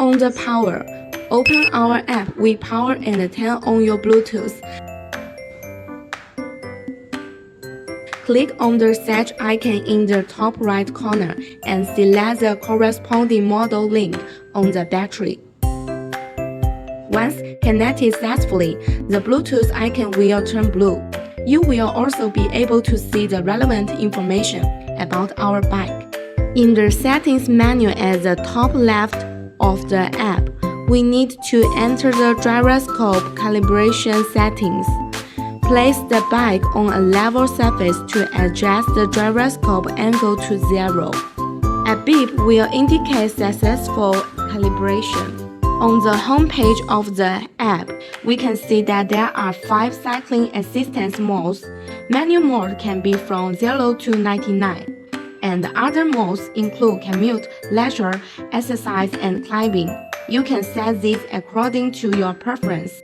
on the power. Open our app Wepower and turn on your Bluetooth. Click on the search icon in the top right corner and select the corresponding model link on the battery. Once connected successfully, the Bluetooth icon will turn blue. You will also be able to see the relevant information about our bike. In the settings menu at the top left of the app, we need to enter the gyroscope calibration settings. Place the bike on a level surface to adjust the gyroscope angle to 0. A beep will indicate successful calibration. On the home page of the app, we can see that there are 5 cycling assistance modes. Manual mode can be from 0 to 99, and other modes include commute, leisure, exercise, and climbing. You can set these according to your preference.